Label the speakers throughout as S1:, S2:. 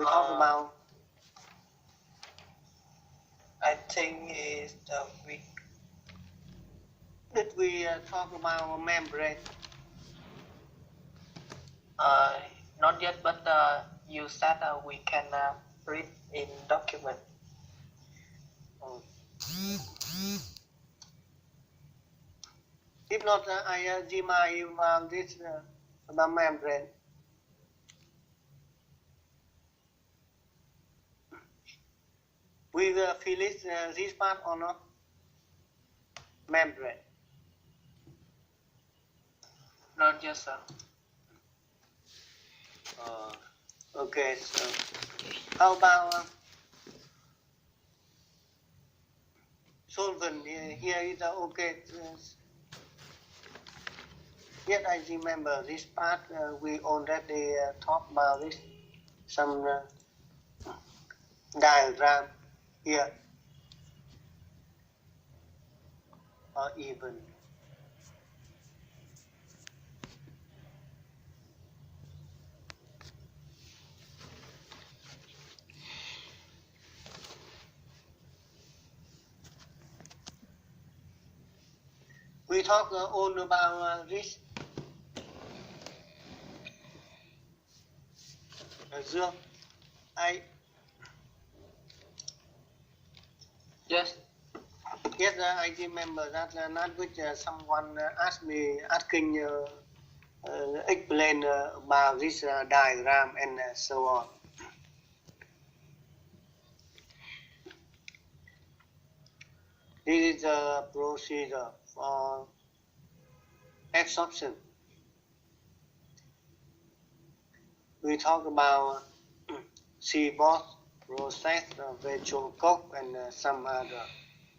S1: we talk about?
S2: I think is
S1: did we talk about membrane?
S2: Not yet, but you said we can read in document.
S1: If not, I remind about this about membrane. We will finish this part or not? Membrane.
S2: Not yet, sir.
S1: Okay, so how about solvent? Here is okay. Yet I remember this part. We already talked about this. Some diagram here, or even. We talk all about this. Dương,
S2: Yes.
S1: Yes, I remember that not which someone asking explain about this diagram and so on. This is a procedure for absorption. We talk about Seaborg process, virtual coke, and some other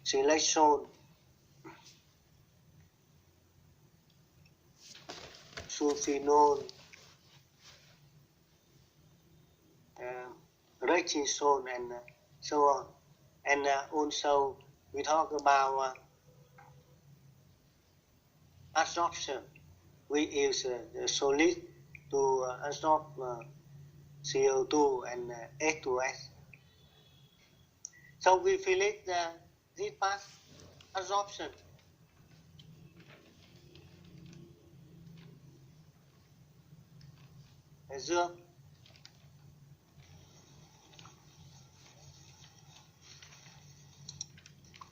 S1: selection, sulfinol, retisol, and so on. And also we talk about absorption. We use the solid to absorb CO2 and H2S. So we finish this part, absorption. Dương.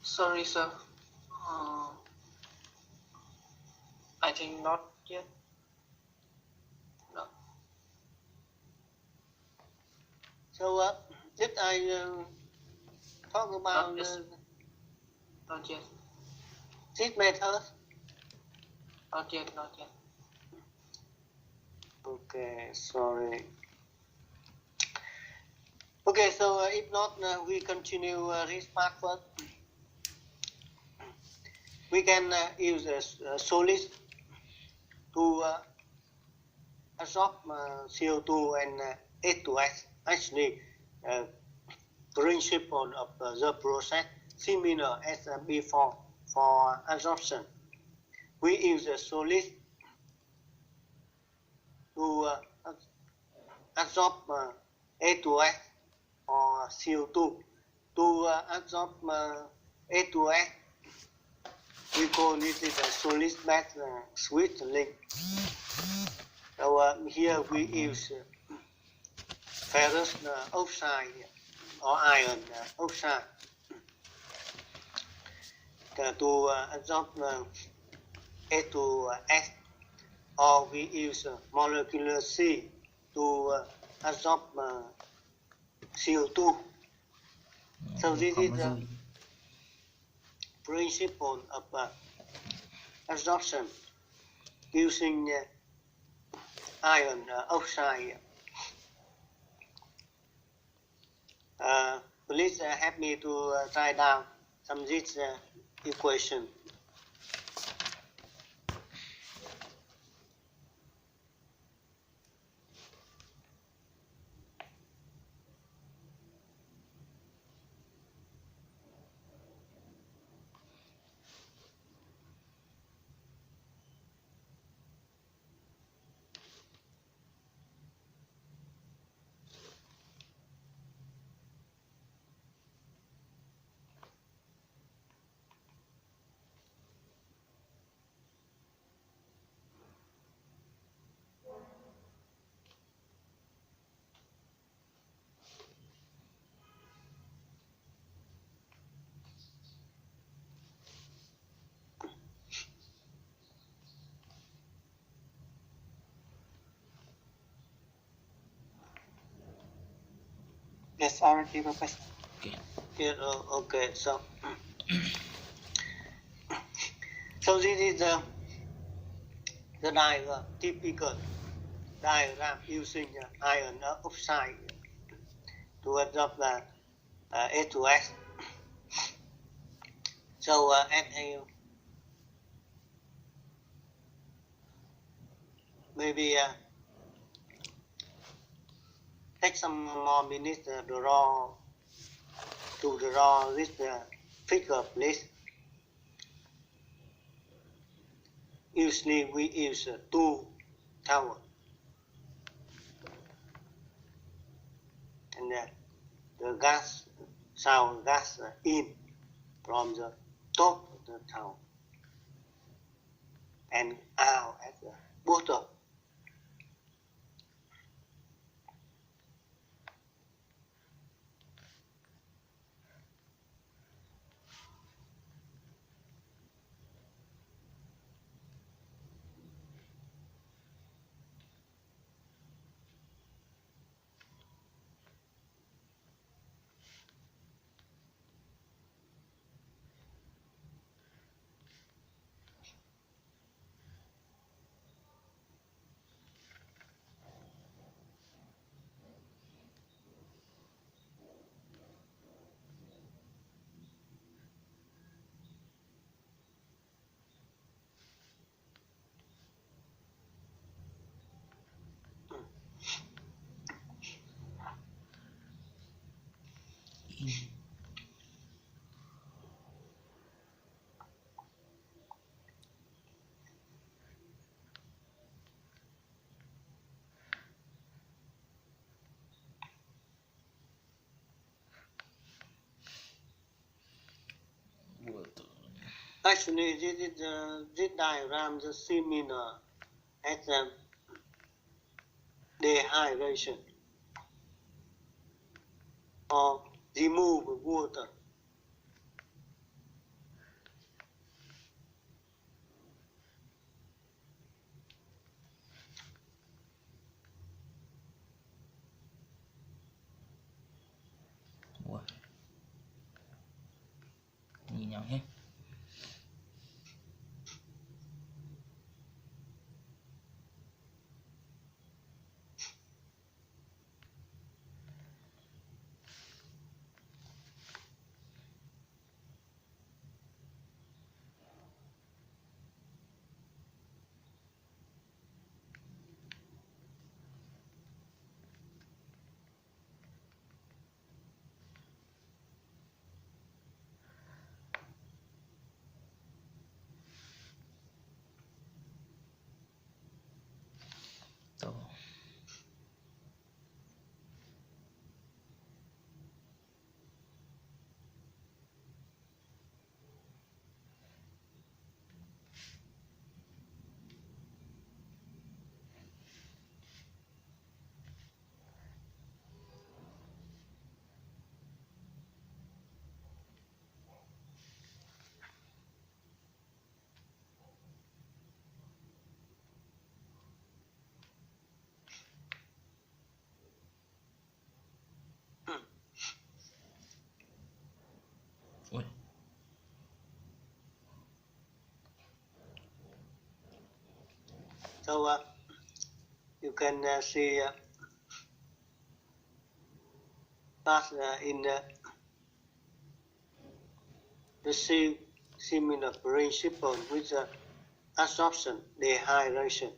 S2: Sorry, sir. I think not yet. No.
S1: So did I talk about
S2: not yet.
S1: this method?
S2: Not yet, not yet.
S1: Okay, sorry. Okay, so if not, we continue this part first. We can use a solid to absorb CO2 and H2S. Actually, principle of the process similar as before for absorption. We use a solid to absorb H2S or CO2. To absorb H2S, we call this is a solid bed switch link. So here we use ferrous oxide or iron oxide to absorb H2S, or we use molecular C to absorb CO2. So this is the principle of absorption using iron oxide. Please help me to write down some of this equation.
S2: Yes, already, Professor.
S3: Okay.
S1: Yeah, okay. So this is the diagram, typical diagram using iron oxide to absorb the H2S. So NaO, maybe take some more minutes to draw this figure, please. Usually we use two towers, and the gas in from the top of the tower and out at the bottom. Actually, this diagram is similar as dehydration or remove water.
S3: Ủa. Nhìn nhau hết. Tổ. Ui.
S1: So you can see that in the same similar principle with absorption, dehydration,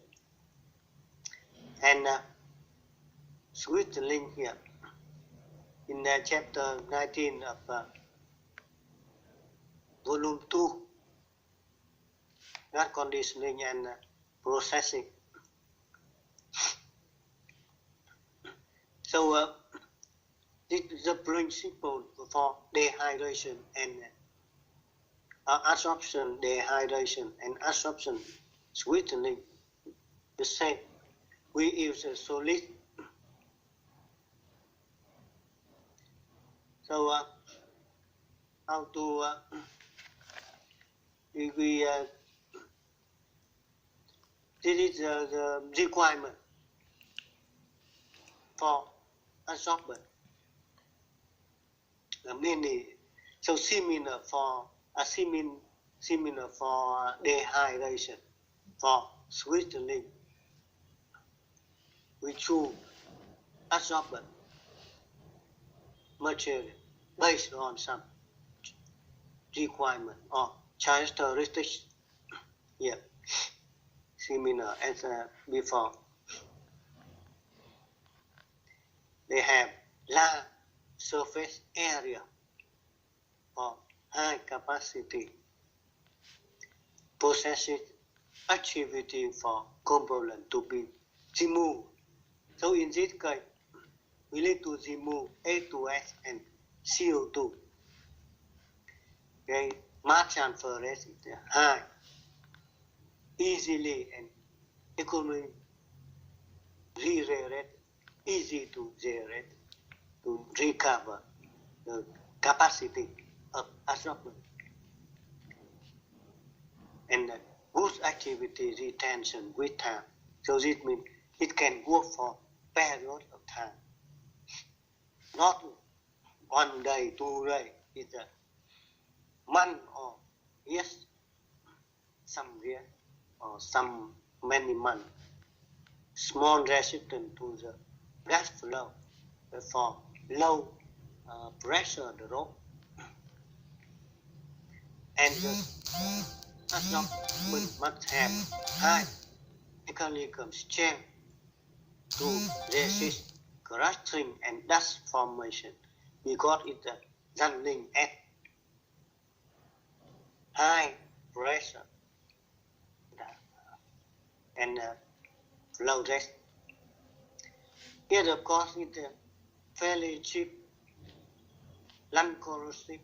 S1: and sweetening here in chapter 19 of volume 2, gas conditioning and processing. So this is the principle for dehydration and absorption, dehydration, and absorption sweetening. The same. We use a solid. So how to we this is the requirement for absorbent. many. So similar for dehydration, for sweetening, we choose adsorbent material based on some requirement or characteristics. Yeah, similar as before. They have large surface area or high capacity, possesses activity for component to be removed. So in this case, we need to remove H2S and CO2. Okay, mass transfer rate is high, easily and economically re-rate, easy to generate, to recover the capacity of adsorbent. And good activity retention with time. So this means it can work for period of time. Not 1 day, 2 days, it's a month or yes, some year or some many months. Small resistance to the gas flow for low pressure drop. And the adsorbent must have high mechanical strength to resist crashing and dust formation because it's running at high pressure and low rest. Here of course it's fairly cheap, non-corrosive,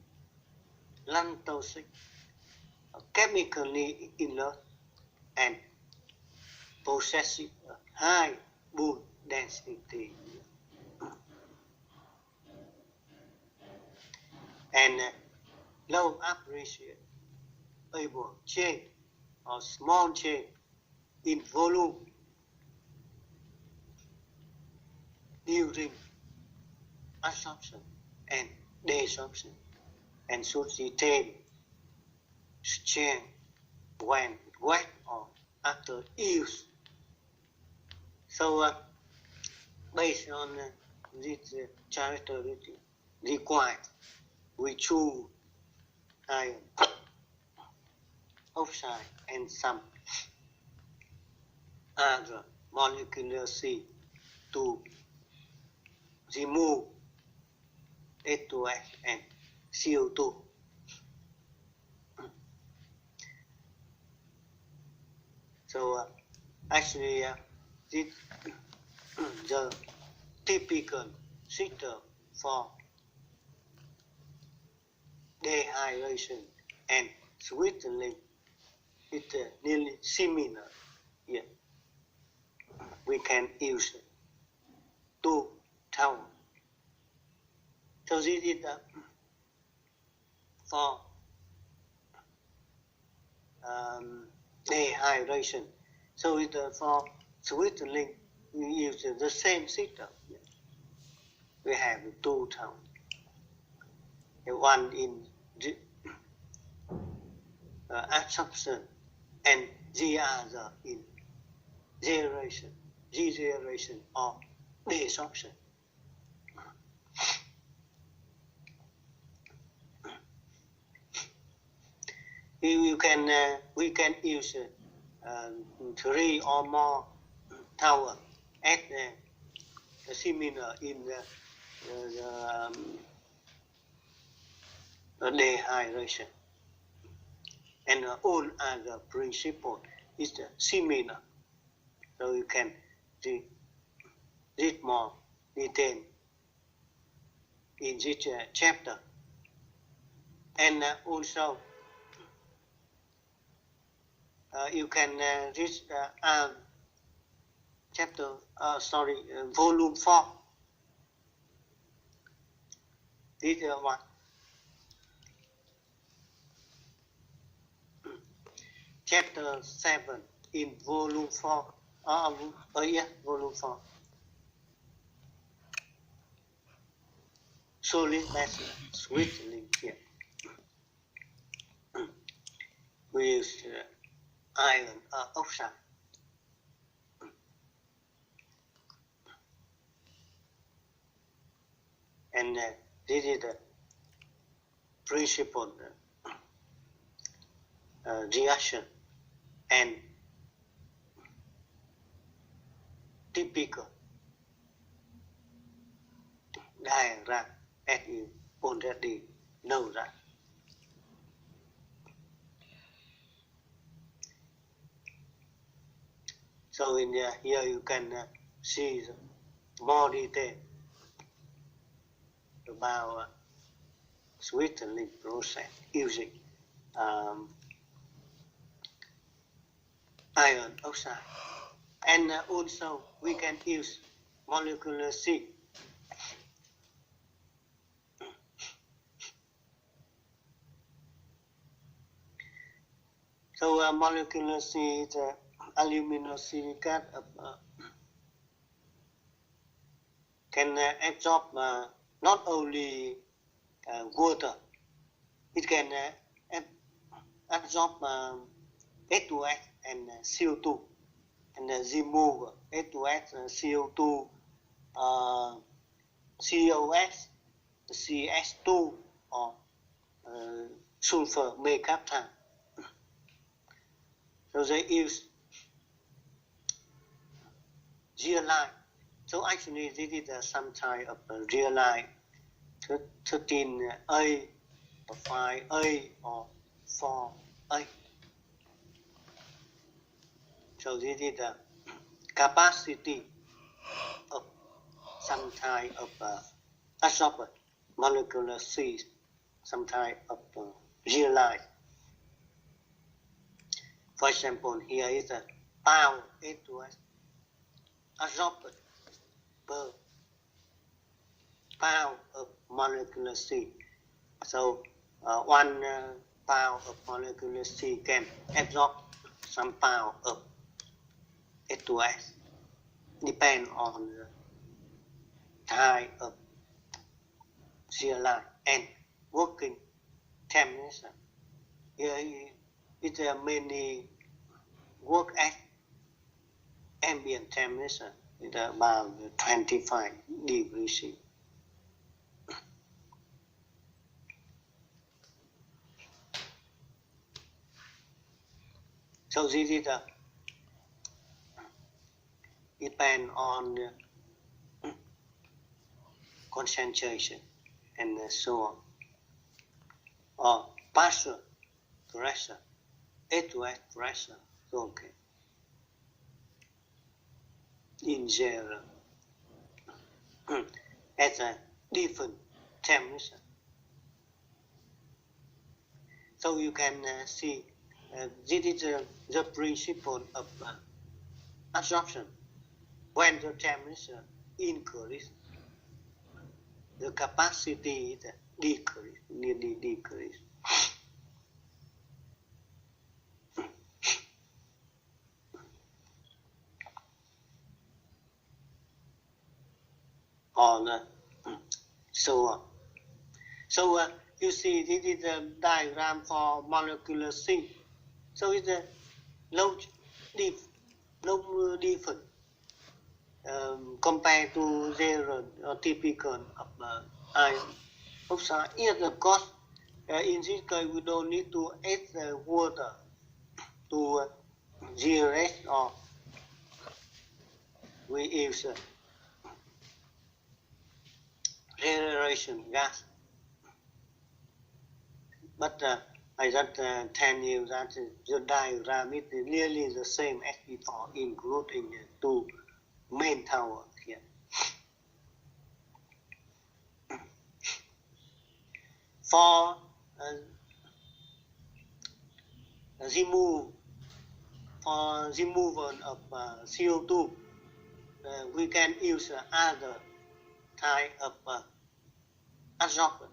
S1: non-toxic, chemically inert, and possessing a high bone density. And low appreciable change or small change in volume during absorption and desorption, and should retain strength when wet or after use. So based on this characteristic required, we choose iron oxide and some other molecular C to remove H2S and CO2. So actually this the typical system for dehydration and sweetening is nearly similar. Yeah. We can use 2 towels. So this is for dehydration. So it for sweetening we use the same system. We have 2 towels. One in absorption and the other in regeneration or desorption. We can use 3 or more towers at similar in the dehydration, and all other principle is similar. So you can read more detail in this chapter, and also you can read volume 4. This one. Chapter 7 in volume 4. Volume 4. solid base sweet link here. We use iron oxide. And this is the principle reaction and typical diagram as you already know that. So in here you can see more detail about sweetening process using iron oxide. And also we can use molecular C. So molecular C is aluminosilicate can absorb not only water, it can absorb H2S and CO2 and remove H2S, CO2, COS, CS2 or sulfur mercaptan. So they use zeolite. So actually this is some type of zeolite 13A or 5A or 4A. So this is the capacity of some type of absorber, molecular C, some type of zeolite. For example, here is a pound H2S absorbed per pound of molecular C. So 1 pound of molecular C can absorb some pound of H2S, depend on the type of zeolite and working temperature. Here it mainly work at ambient temperature is about 25 degrees C. So this is depend on concentration and so on. Or partial pressure, H2S pressure, okay. In general, at a different temperature. So you can see this is the principle of absorption. When the temperature increases, the capacity is decrease, nearly decrease. On so on. So you see this is a diagram for molecular C. So it's a low different compared to zero or typical of iron oxide. Yes, of course, in this case we don't need to add water to GRS or we use regeneration gas. But I just tell you that the diagram is nearly the same as before, including two main towers here. For removal of CO2, we can use other type of adsorber.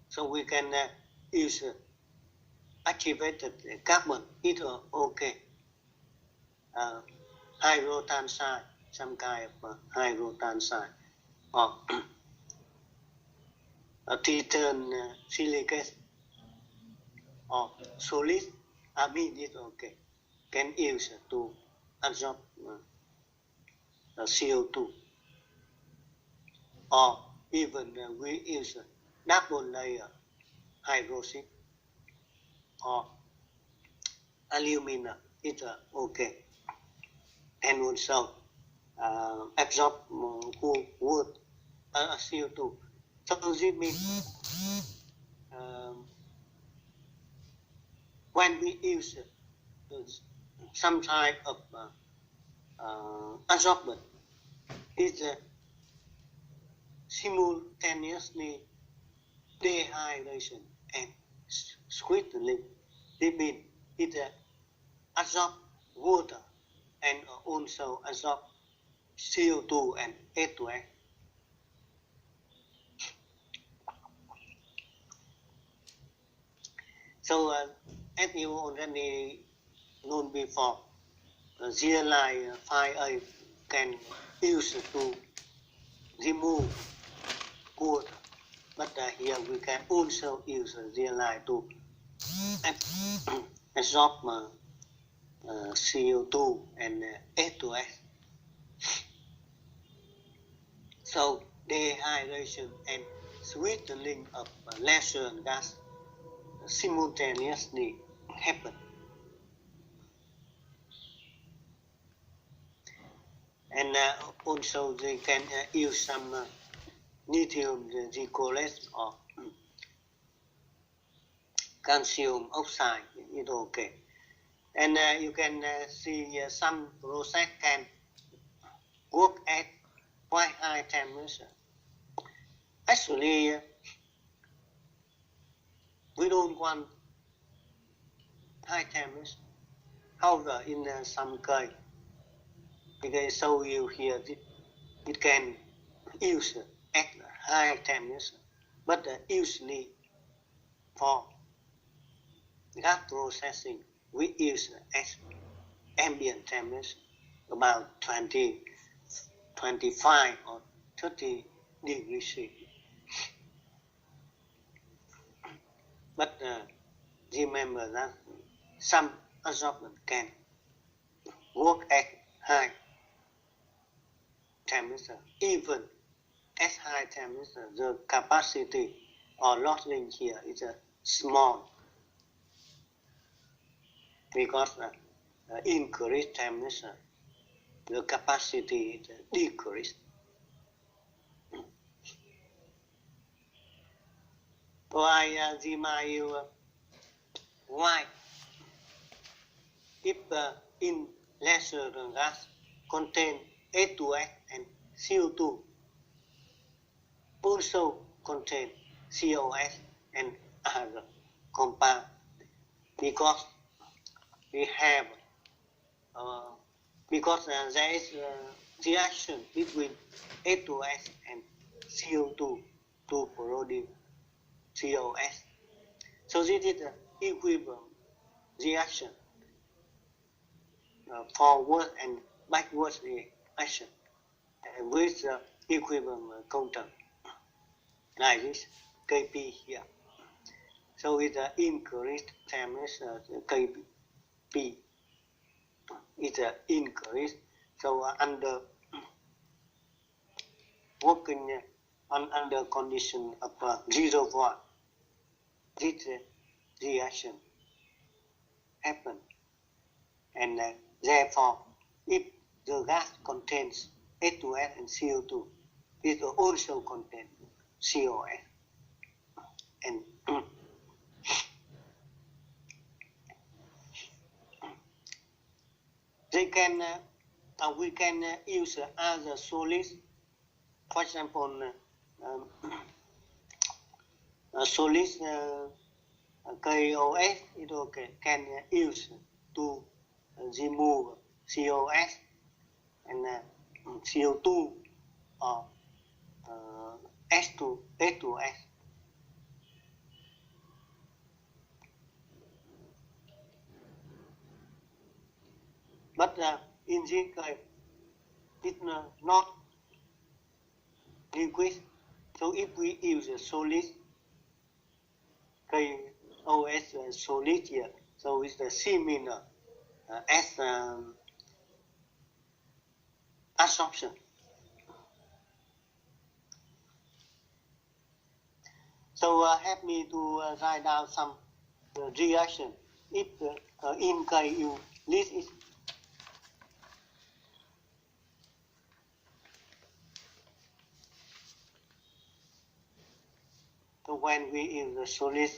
S1: So we can use activated carbon, either okay, hydrogen, some kind of hydrogen, or titan silicate or solid amine is okay, can use to absorb CO2, or even we use double layer hydroxide or alumina is okay, and also absorb wood CO2. So this means when we use some type of adsorbent, it's simultaneously dehydration and sweetening. This means it absorb water and also absorb CO2 and H2S. So as you already known before, zeolite 5A can use to remove water, but here we can also use zeolite to absorb CO2 and H2S. So dehydration and sweetening of lesser gas simultaneously happen. And also they can use some lithium glycolate or calcium oxide is okay. And you can see some process can work at quite high temperature. Actually, we don't want high temperature. However, in some case, I show you here, it can use at high temperature, but usually for gas processing, we use at ambient temperature, about 20, 25 or 30 degrees C. But remember that some adsorbent can work at high temperature. Even at high temperature, the capacity or losing here is small, because increased temperature, the capacity is decreased. So I remind you why, if in lesser gas contain H2S and CO2, also contain COS and other compound, because we have there is a reaction between H2S and CO2 to produce COS. So this is an equivalent reaction, forward and backward reaction with equivalent constant like this Kp here. So with the increased temperature, Kp is increased. So under working under condition of 0 volt, this reaction happen, and therefore, if the gas contains H2S and CO2, it will also contain COS. And they can, we can use other solids. For example, solids KOS, it okay, can use to remove COS and CO2 or H2S. But in this case, it's not liquid. So if we use a solid, KOS solid here, so it's the C minor as absorption. So help me to write down some reaction. If in K you list it. So when we use the solid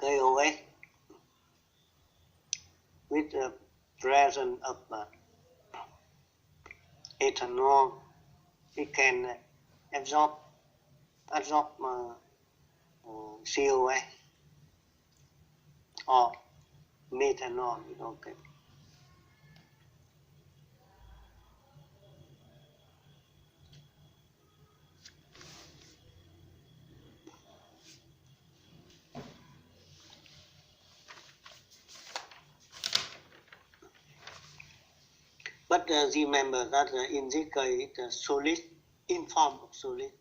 S1: KOS with the presence of ethanol, it can absorb COS or methanol. Okay. But remember that in this case, it's solid in form of solid.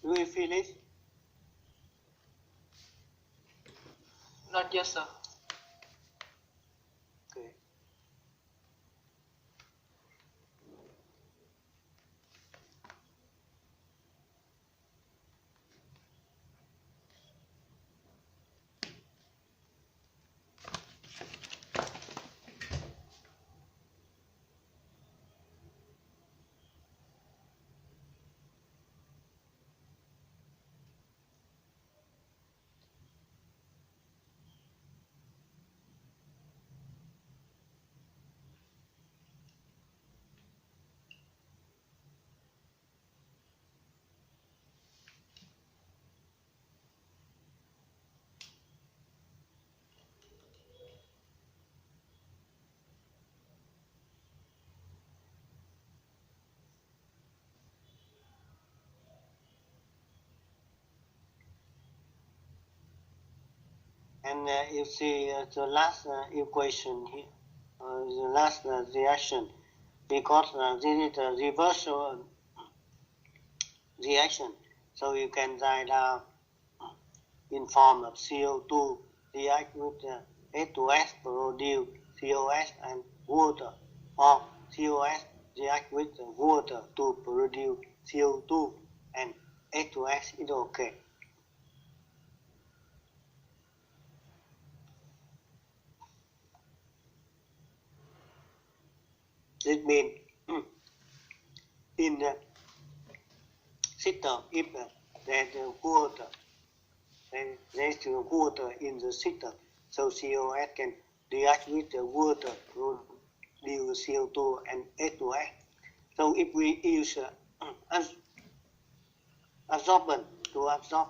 S1: Do you feel it?
S2: Not yet, sir.
S1: Okay. And you see the last equation here, the last reaction, because this is a reversal reaction. So you can write down in form of CO2 react with H2S produce COS and water, or COS react with water to produce CO2 and H2S is okay. This means in the system, if there's water, then there's water in the system, so COS can react with the water to produce CO2 and H2S. So if we use absorbent to absorb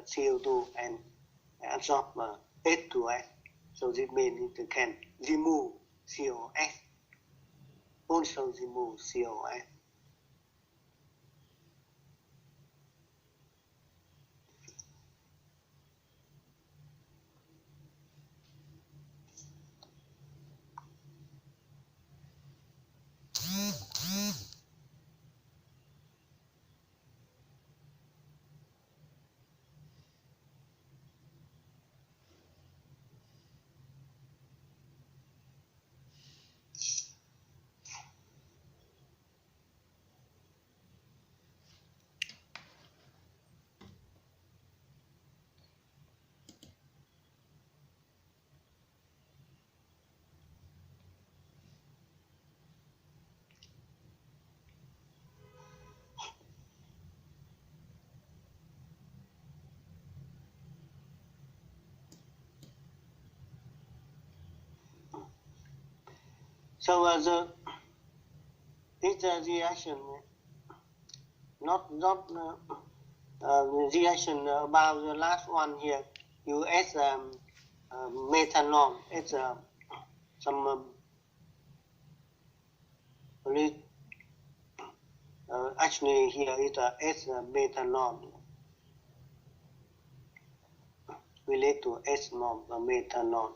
S1: CO2 and absorb H2S. So this means it can remove COS, also remove COS. So this reaction, not reaction about the last one here. You add methanol. It's some actually here it adds methanol related to ethanol, methanol.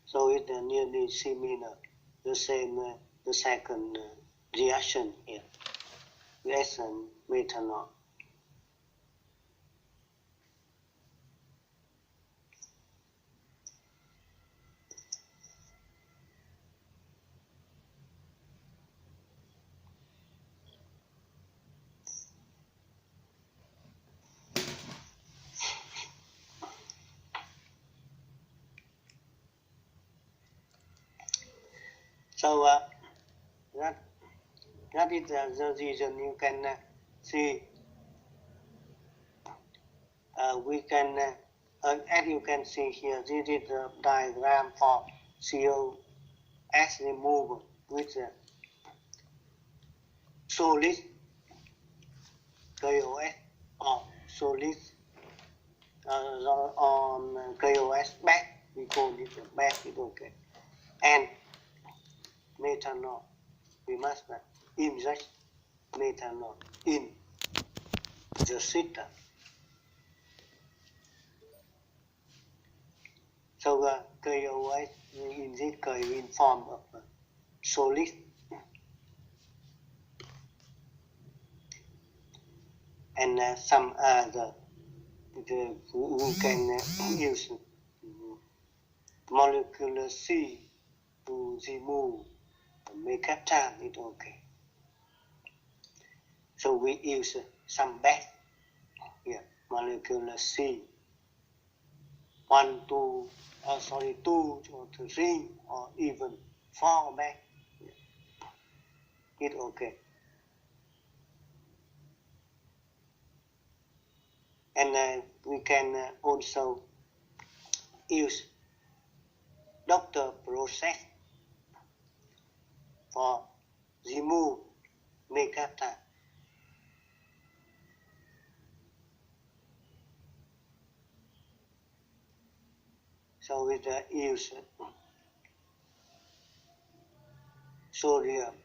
S1: So it's nearly similar, the same, the second reaction here, with methanol. So that is the reason you can see. We can, as you can see here, this is the diagram for COS removal with solid KOS or solid on KOS back. We call it back. It's okay. And methanol, we must inject methanol in the system. So KOS in this case in form of solid. And some other, we can use molecular C to remove mercaptan, it's okay. So we use some back here, molecular C, 2 or 3 or even 4 back, it's okay. And we can also use doctor process for remove mercaptan. So we use sodium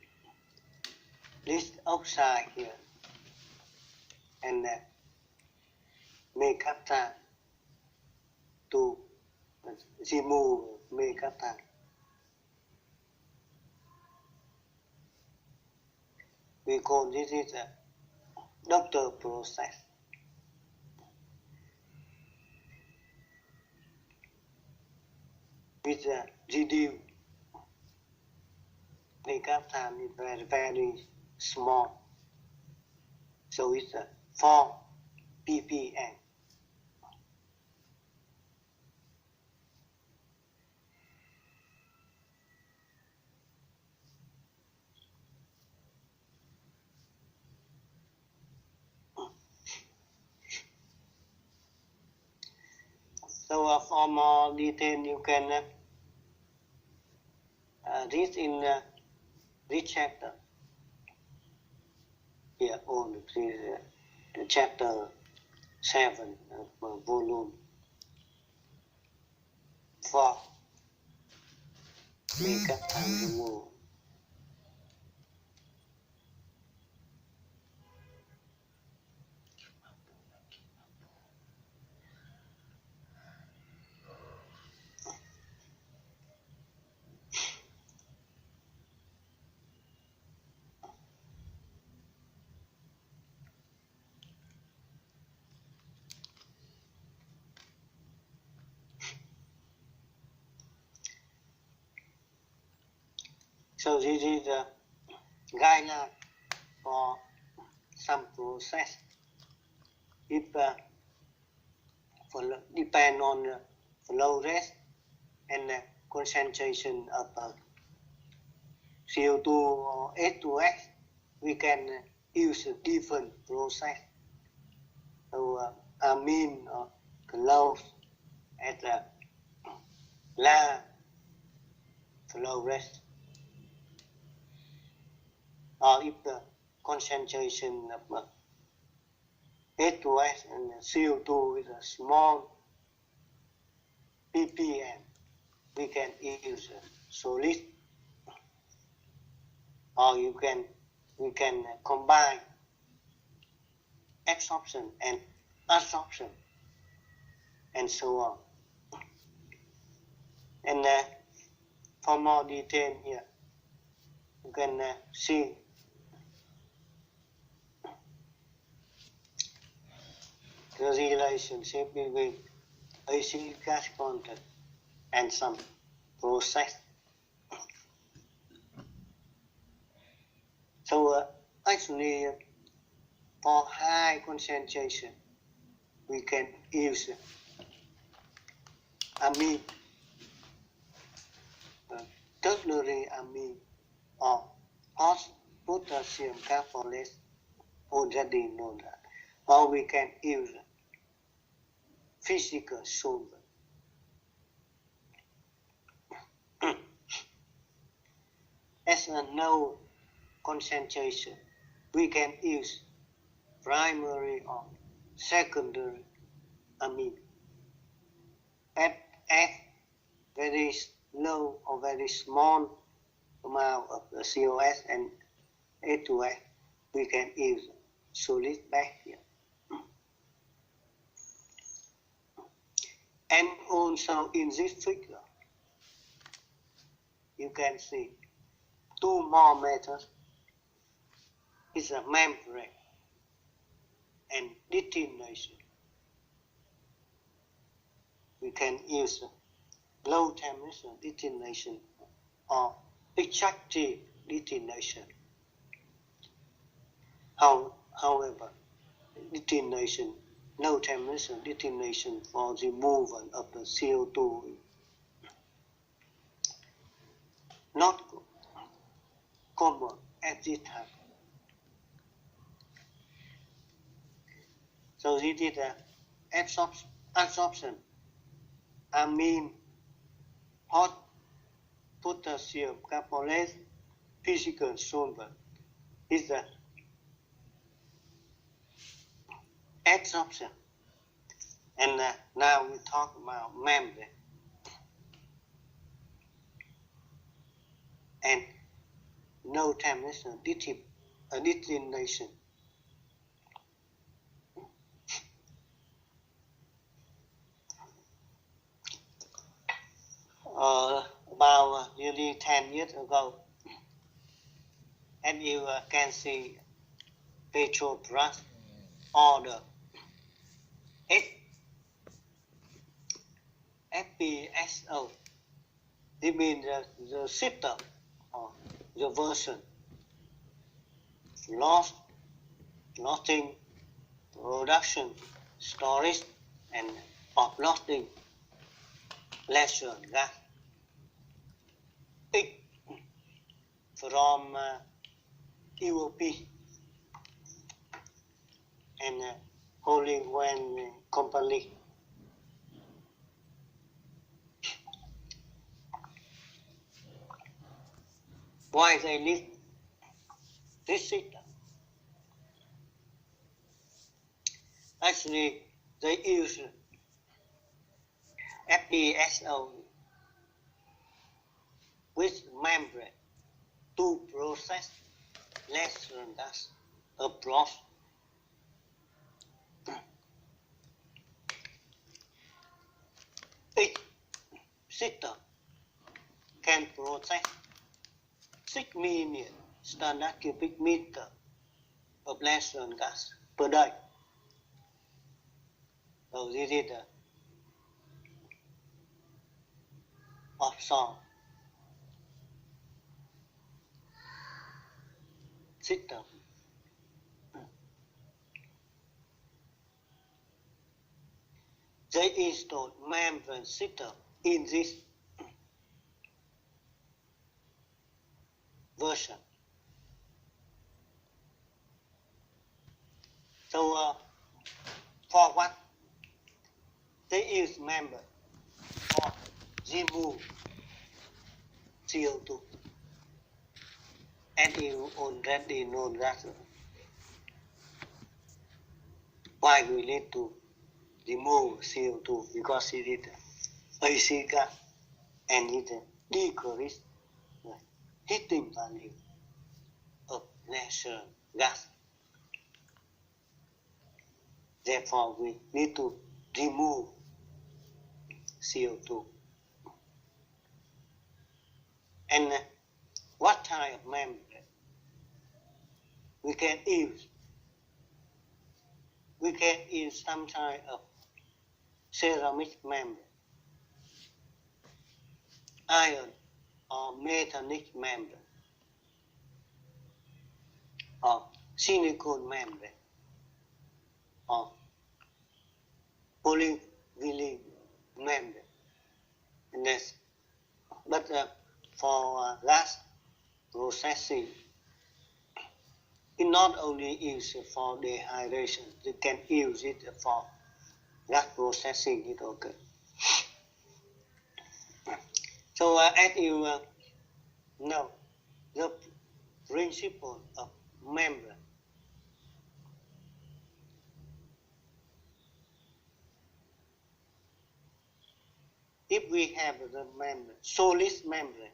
S1: this oxide here and mercaptan to remove mercaptan. We call this is a doctor process. With reduce mercaptan is very, very small. So it's 4 ppm. So for more detail, you can read in this chapter here on the chapter 7 of volume 4 về các thằng đồng hồ. So this is the guideline for some process. If depend on flow rate and concentration of CO2 or H2S, we can use a different process. So amine or close at a low flow rate. Or if the concentration of H2S and CO2 is a small ppm, we can use solid, or we can combine absorption and adsorption, and so on. And for more detail here, you can see the relationship between AC gas content and some process. So actually, for high concentration, we can use amine, tertiary amine, or hot potassium carbonate, already known that. Or we can use physical solvent. As a low concentration, we can use primary or secondary amine. At very low or very small amount of the COS and H2S, we can use solid back here. And also in this figure, you can see two more methods. It's a membrane and detonation. We can use low temperature detonation or extractive detonation. However, detonation, low temperature detonation for removal of the CO2 not common at this time. So this is the absorption. Amine, hot potassium carbonate, physical solvent is the absorption. And now we talk about membrane. And no temperature detonation. About nearly 10 years ago, and you can see Petrobras order FPSO. This means the system or the version loading, production, storage, and offloading natural gas from EOP and holding one company. Why they need this system? Actually, they use FeSO with membrane to process natural gas abroad. Each system can process 6 million standard cubic meter of natural gas per day. So this is the offshore system. They installed membrane system in this version. So for what? They use membrane for remove CO2. And you already know that why we need to remove CO2, because it is AC gas and it decrease the heating value of natural gas. Therefore, we need to remove CO2. And what type of membrane we can use? We can use some type of ceramic membrane, iron or metallic membrane, or silicone membrane, or polyvinyl membrane. And that's, but for gas processing, it not only used for dehydration, you can use it for gas processing. It okay. So as you know, the principle of membrane. If we have the membrane, solid membrane,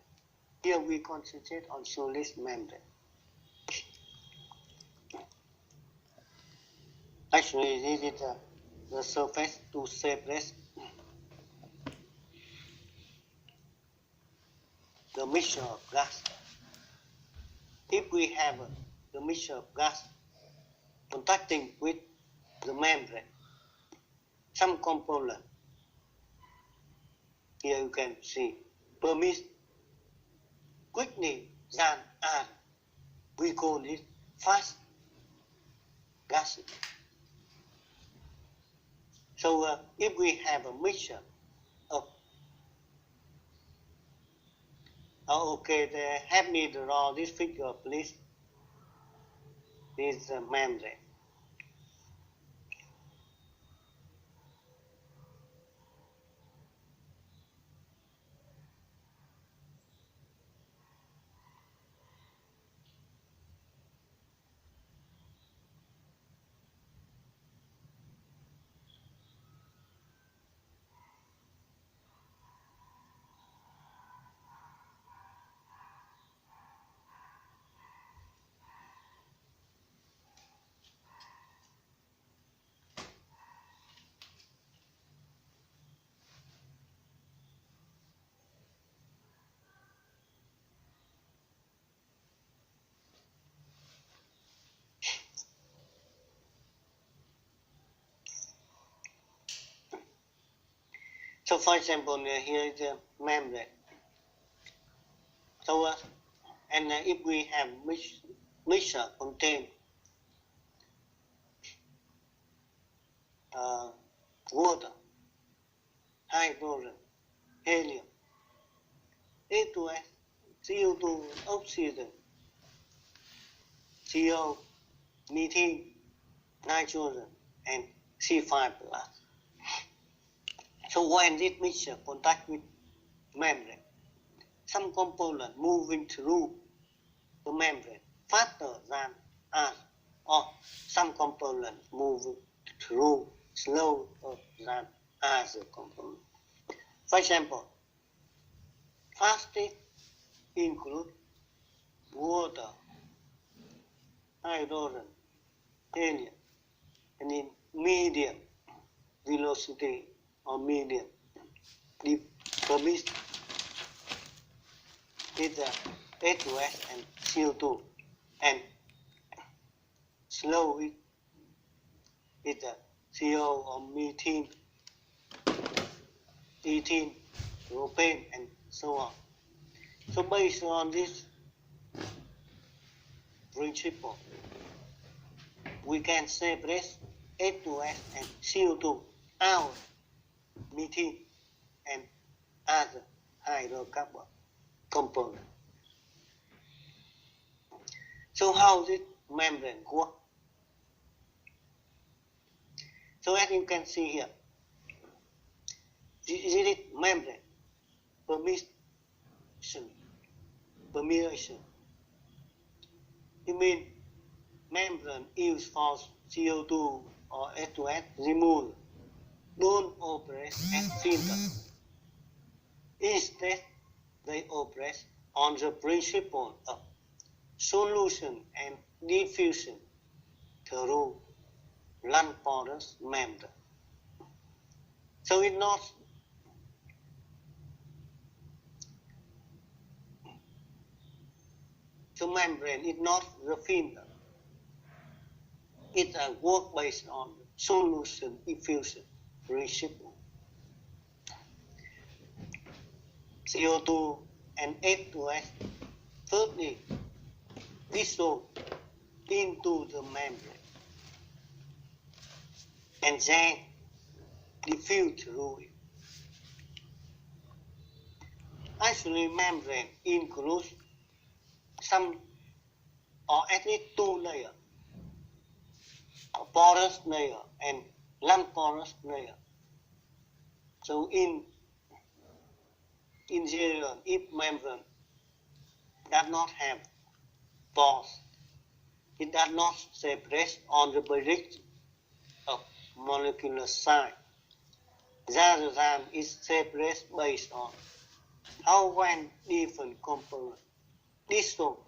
S1: here we concentrate on solid membrane. Actually, this is the surface to separate the mixture of gas. If we have the mixture of gas contacting with the membrane, some component, here you can see, permits quickly than air. We call it fast gas. So if we have a mixture of, okay, help me draw this figure, please. This is the membrane. So for example, here is the membrane. So and if we have mixture contain water, hydrogen, helium, A2S, CO2, oxygen, CO, methane, nitrogen, and C5 plus. So when this mixture contact with membrane, some component moving through the membrane faster than us, or some components move through slower than other components. For example, fastest include water, hydrogen, helium, and in medium velocity or medium permit is H2S and CO2, and slow is CO or methane, ethene, propane, and so on. So based on this principle, we can separate H2S and CO2 out methane and other hydrocarbon components. So how this membrane work? So as you can see here, this membrane permeation. It means membrane used for CO2 or H2S removal don't operate as filter. Instead, they operate on the principle of solution and diffusion through non-porous membrane. So it's not the membrane is not the filter. It's a work based on solution diffusion principle. CO2 and H2S thirdly dissolve into the membrane and then diffuse through it. Actually, membrane includes some or at least two layers, a porous layer and non-porous layer. So in general, if membrane does not have pores, it does not separate on the basis of molecular size, rather than it separates based on how when different components dissolve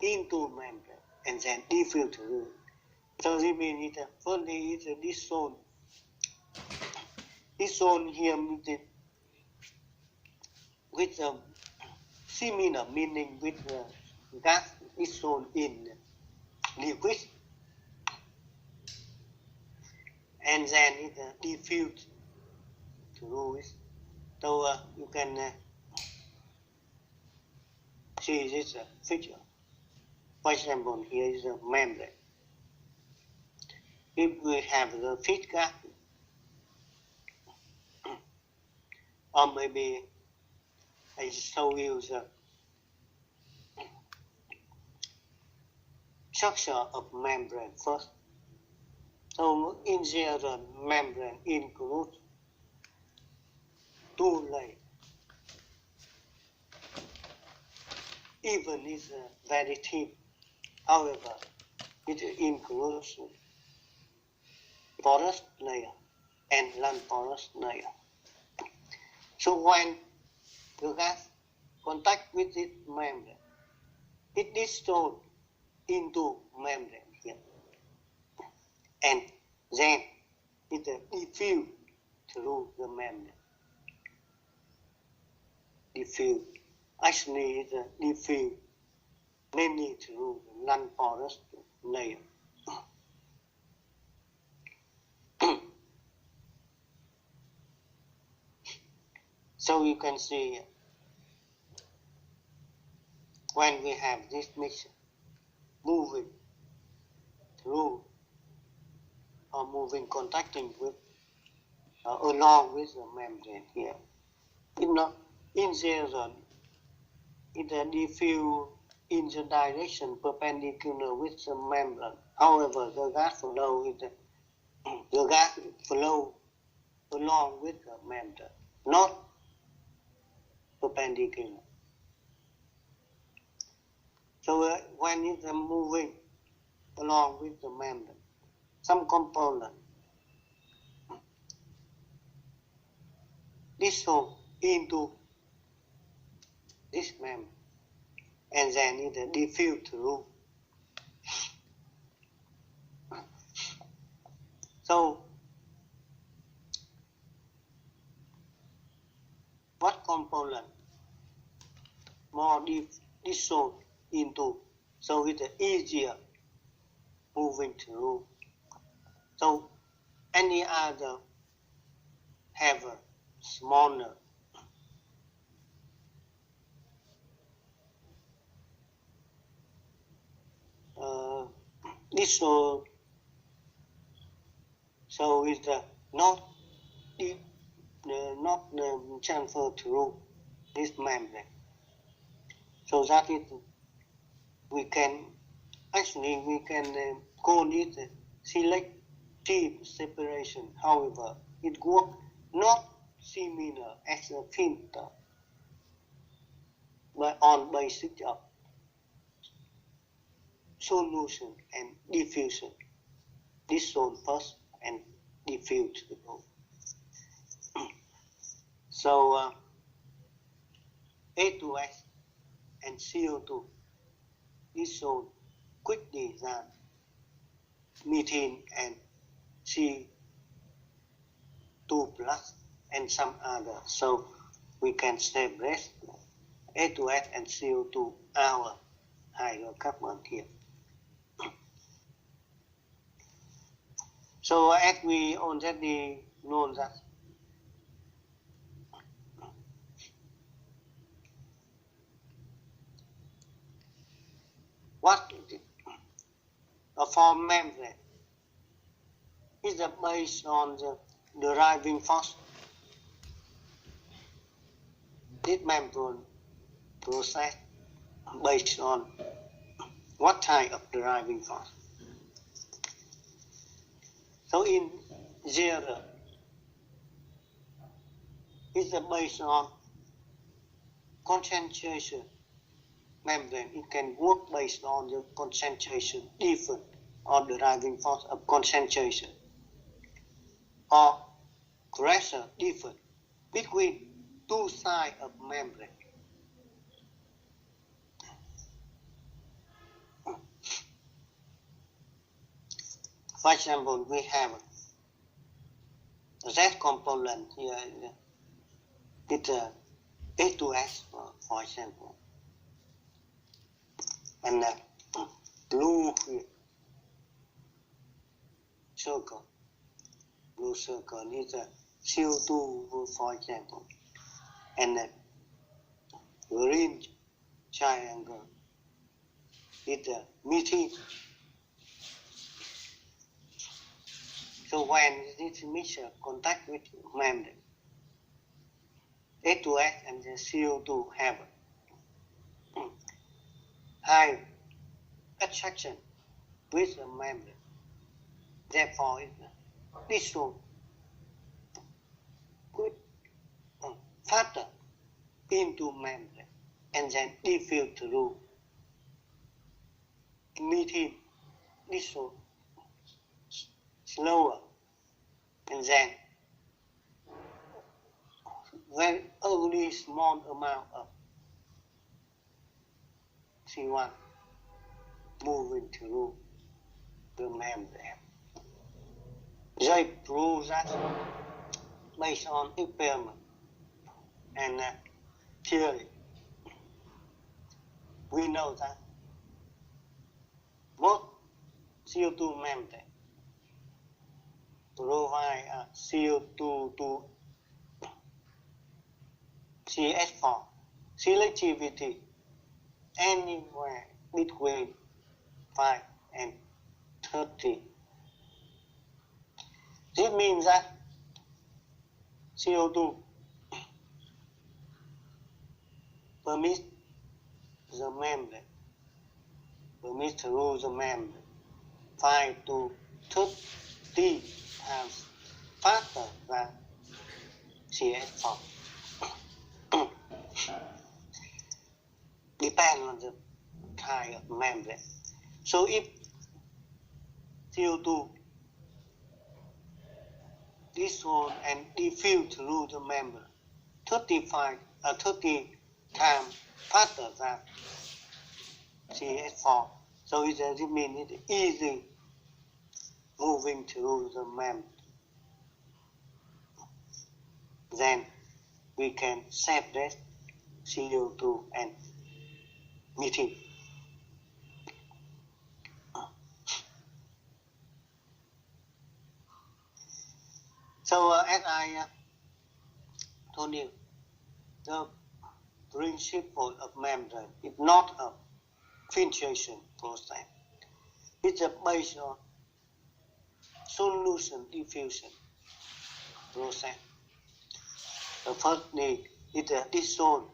S1: into membrane and then diffuse through it. So this means firstly it's a dissolve. Dissolve here means with a similar meaning with gas dissolved in liquid, and then it diffused through it. So you can see this picture. For example, here is a membrane. If we have the feed gas, or maybe I show you the structure of membrane first. So in general, membrane includes two layers. Even is very thin. However, it includes porous layer and non-porous layer. So when the gas contact with this membrane, it dissolves into membrane here, and then it diffuse through the membrane. Diffuse. Actually, it diffuse mainly through the non-porous layer. So you can see when we have this mixture moving through or moving, contacting with along with the membrane here, in general, it diffuse in the direction perpendicular with the membrane. However, the gas flow along with the membrane, not perpendicular. So when it's moving along with the membrane, some component dissolve into this membrane and then it diffuse through. So what component more dissolve into, so it's easier moving through. So any other have a smaller dissolve, so it's not transfer through this membrane. So that is we can call it selective separation. However, it works not similar as a filter, but on basis of solution and diffusion. Dissolve first and diffuse the both. So A2S and CO2 dissolve quickly than methane and C2 plus and some other. So we can separate A2S and CO2 our hydrocarbon here. So as we already know that what a form membrane is based on the deriving force. This membrane process based on what type of deriving force? So in zero, it's based on concentration membrane. It can work based on the concentration different or deriving force of concentration or pressure different between two sides of membrane. For example, we have a Z component here, it's A2S, for example, and blue circle is CO2, for example, and green triangle is methane. So when this mixture contact with membrane, A2S and the CO2 have high attraction with the membrane. Therefore, it dissolves faster into membrane and then diffuse through. Methane dissolve slower and then very only small amount of C1 moving through the membrane. They prove that based on experiment and theory, we know that both CO2 membrane provide CO2 to CH4 selectivity anywhere between 5 and 30. This means that CO2 permits the membrane, permits through the membrane 5 to 30 times faster than CH4. Depends on the type of membrane. So if CO2 dissolve and diffuse through the membrane 30 times faster than CH4. So it means it's easy moving through the membrane. Then we can separate CO2 and methane. So as I told you, the principle of membrane is not a filtration process. It's based on solution diffusion process. The first need is a dissolve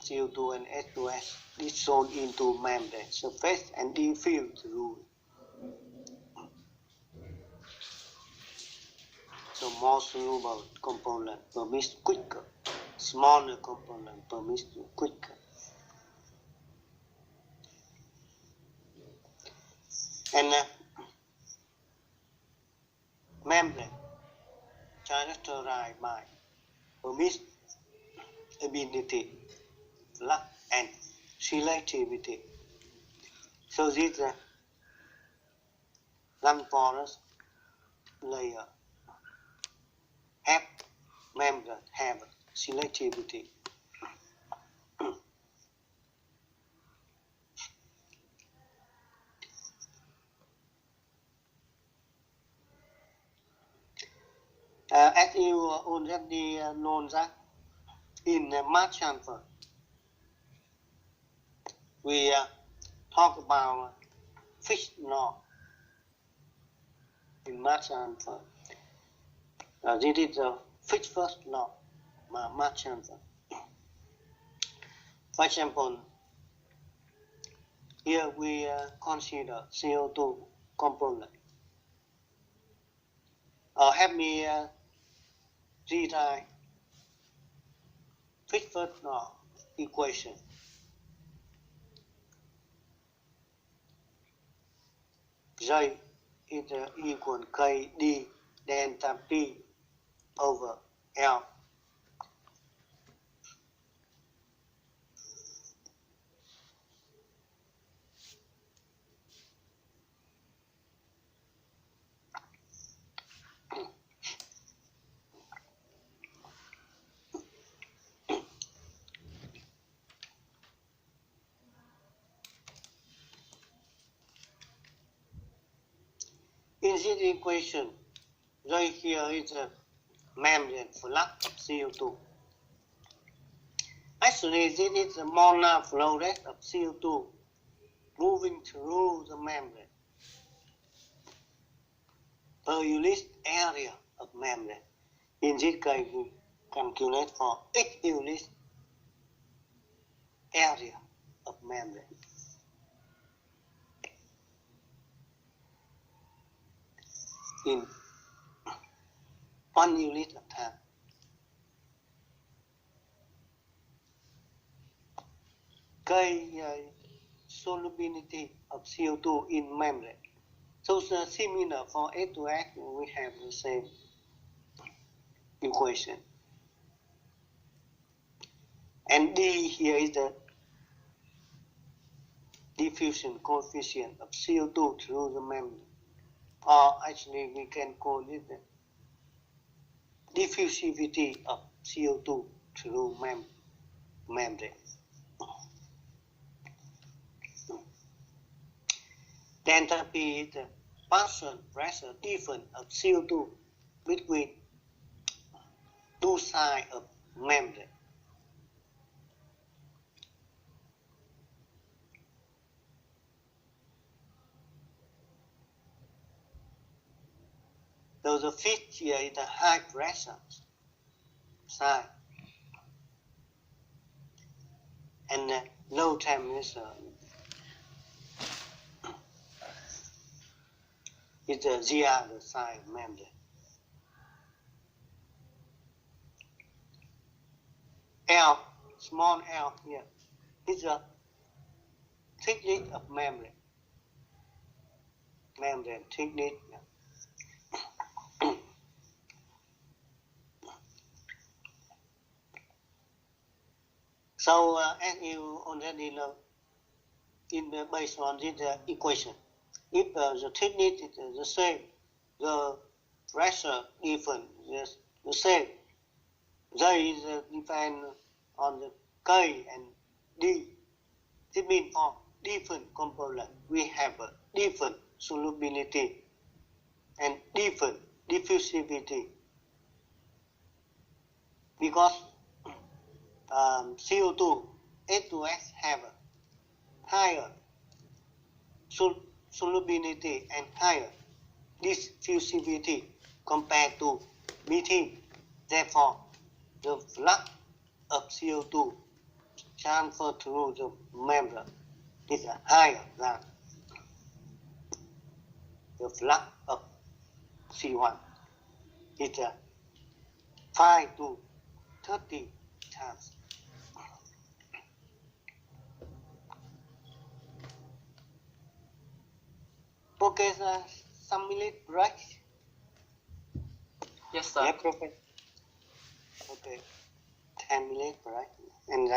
S1: CO2 and H2S dissolve into membrane surface and diffuse through. So more soluble component permits quicker, smaller component permits quicker. And membrane characterized by permeability, flux, and selectivity. So this non-porous layer have membrane have selectivity. As you already know that in mass transfer, we talk about fixed law in mass transfer. This is the fixed first law mass transfer. For example, here we consider CO2 component. Help me rewrite fixed first law equation. J is equal KD delta P over L. In this equation, right here is a membrane flux of CO2. Actually, this is the molar flow rate of CO2 moving through the membrane per unit area of membrane. In this case, we calculate for each unit area of membrane. In 1 unit of time. Solubility of CO2 in membrane. So similar for H2S, we have the same equation. And D here is the diffusion coefficient of CO2 through the membrane. Or actually we can call it the diffusivity of CO2 through membrane. Delta P is the partial pressure difference of CO2 between two sides of membrane. So the fifth here is the high pressure side and the low temperature is the ZR side membrane. L, small l here, is the thickness of membrane. Membrane thickness. So as you already know, based on this equation, if the thickness is the same, the pressure different is the same. J is depend on the K and D. It means for different component, we have a different solubility and different diffusivity. Because CO2, H2S have a higher solubility and higher diffusivity compared to methane. Therefore, the flux of CO2 transferred through the membrane is higher than the flux of C1. It's 5 to 30 times. Okay, sir. Some minute break.
S2: Yes, sir.
S1: Yeah, Professor. Okay. 10 minutes break. And